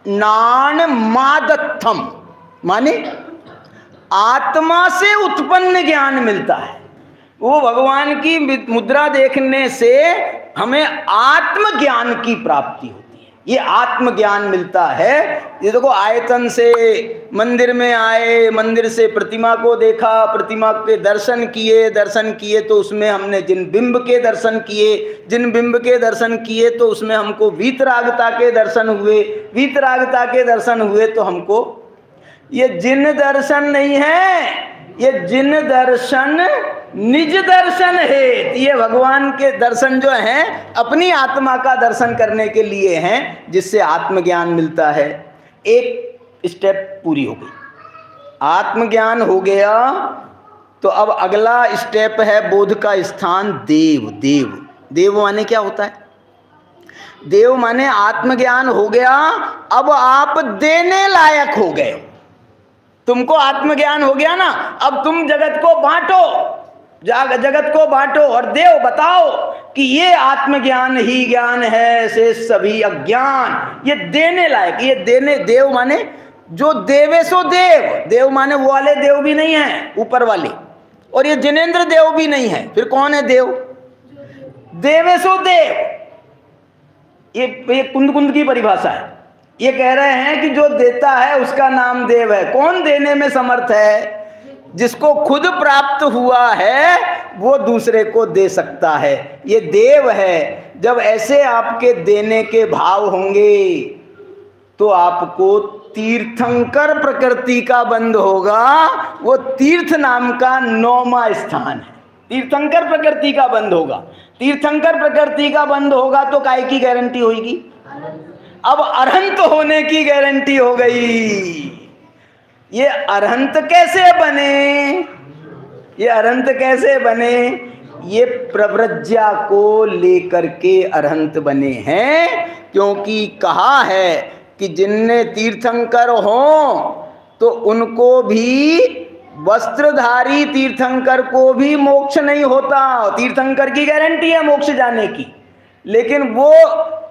नान मादत्थम, माने आत्मा से उत्पन्न ज्ञान मिलता है। वो भगवान की मुद्रा देखने से हमें आत्मज्ञान की प्राप्ति होती है, ये आत्मज्ञान मिलता है। ये देखो, आयतन से मंदिर में आए, मंदिर से प्रतिमा को देखा, प्रतिमा के दर्शन किए तो उसमें हमने जिन बिंब के दर्शन किए तो उसमें हमको वीतरागता के दर्शन हुए तो हमको ये जिन दर्शन नहीं है, ये जिन दर्शन निज दर्शन है। ये भगवान के दर्शन जो हैं अपनी आत्मा का दर्शन करने के लिए हैं, जिससे आत्मज्ञान मिलता है। एक स्टेप पूरी हो गई, आत्मज्ञान हो गया। तो अब अगला स्टेप है बोध का स्थान देव। देव माने क्या होता है? देव माने आत्मज्ञान हो गया, अब आप देने लायक हो गए। तुमको आत्मज्ञान हो गया ना, अब तुम जगत को बांटो और देव बताओ कि ये आत्मज्ञान ही ज्ञान है, से सभी अज्ञान। ये देने लायक, ये देने, देव माने जो देवे सो देव माने वो वाले देव भी नहीं है ऊपर वाले, और ये जिनेंद्र देव भी नहीं है। फिर कौन है देव? देवे सो देव। ये कुंद की परिभाषा है। ये कह रहे हैं कि जो देता है उसका नाम देव है। कौन देने में समर्थ है? जिसको खुद प्राप्त हुआ है वो दूसरे को दे सकता है, ये देव है। जब ऐसे आपके देने के भाव होंगे तो आपको तीर्थंकर प्रकृति का बंध होगा। वो तीर्थ नाम का 9वां स्थान है, तीर्थंकर प्रकृति का बंध होगा। तीर्थंकर प्रकृति का बंध होगा तो काय की गारंटी होगी? अब अरहंत होने की गारंटी हो गई। ये अरहंत कैसे बने? ये प्रव्रज्या को लेकर के अरहंत बने हैं, क्योंकि कहा है कि जिनने तीर्थंकर हो तो उनको भी, वस्त्रधारी तीर्थंकर को भी मोक्ष नहीं होता। तीर्थंकर की गारंटी है मोक्ष जाने की, लेकिन वो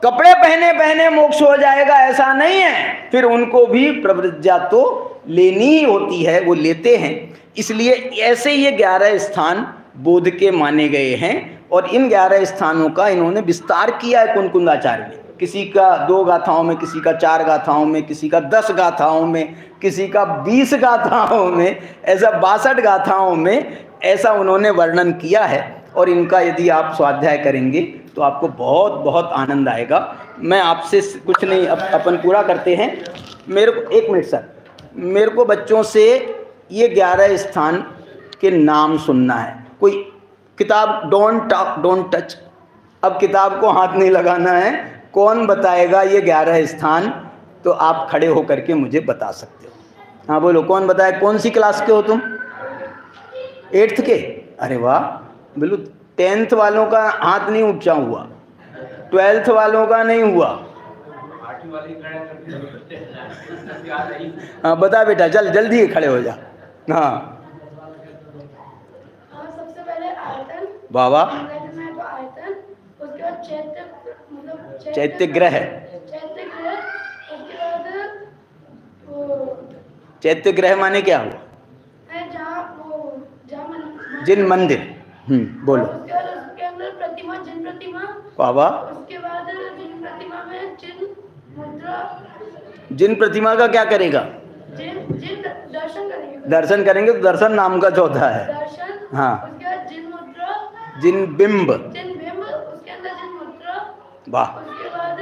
कपड़े पहने मोक्ष हो जाएगा ऐसा नहीं है। फिर उनको भी प्रव्रज्या तो लेनी ही होती है, वो लेते हैं। इसलिए ऐसे ये 11 स्थान बोध के माने गए हैं, और इन 11 स्थानों का इन्होंने विस्तार किया है कुंकुंदाचार्य ने। किसी का 2 गाथाओं में, किसी का 4 गाथाओं में, किसी का 10 गाथाओं में, किसी का 20 गाथाओं में, ऐसा 62 गाथाओं में ऐसा उन्होंने वर्णन किया है। और इनका यदि आप स्वाध्याय करेंगे तो आपको बहुत बहुत आनंद आएगा। मैं आपसे कुछ नहीं, अपन पूरा करते हैं। मेरे को 1 मिनट सर, मेरे को बच्चों से ये 11 स्थान के नाम सुनना है। कोई किताब, डोंट टच, अब किताब को हाथ नहीं लगाना है। कौन बताएगा ये 11 स्थान? तो आप खड़े होकर के मुझे बता सकते हो। हाँ बोलो, कौन बताए? कौन सी क्लास के हो तुम? 8th के? अरे वाह, बिल्कुल। 10th वालों का हाथ नहीं ऊंचा हुआ, 12th वालों का नहीं हुआ। हाँ बता बेटा, चल जल्दी खड़े हो जा। हाँ सबसे पहले आयतन, बाबा, उसके बाद चैत्य ग्रह। चैत्य ग्रह माने क्या हुआ? जिन मंदिर। बोलो। उसके अंदर प्रतिमा, जिन प्रतिमा। बाबा, उसके बाद जिन प्रतिमा में जिन मुद्रा। जिन प्रतिमा का क्या करेगा? जिन दर्शन करेंगे तो दर्शन नाम का चौथा है। दर्शन। हाँ। उसके बाद जिन मुद्रा, जिन बिंब। उसके अंदर जिन मुद्रा। वाह। उसके बाद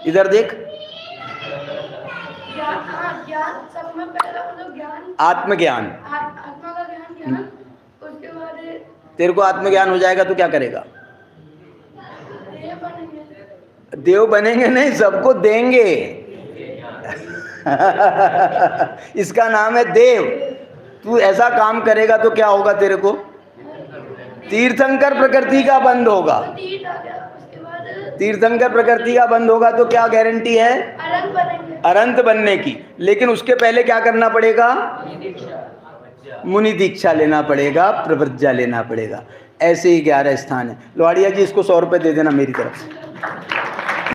इधर देख, ज्ञान, सब में पहला मतलब ज्ञान, आत्मज्ञान, आत्मा का ज्ञान। उसके बाद तेरे को आत्मज्ञान हो जाएगा तो क्या करेगा? देव बनेंगे नहीं, सबको देंगे। इसका नाम है देव। तू ऐसा काम करेगा तो क्या होगा? तेरे को तीर्थंकर प्रकृति का बंध होगा। तीर्थंकर प्रकृति का बंध होगा तो क्या गारंटी है? अरंत बनने की। लेकिन उसके पहले क्या करना पड़ेगा? मुनि दीक्षा लेना पड़ेगा, प्रव्रज्या लेना पड़ेगा। ऐसे ही 11 स्थान है। लोहाड़िया जी, इसको 100 रुपये दे देना मेरी तरफ से।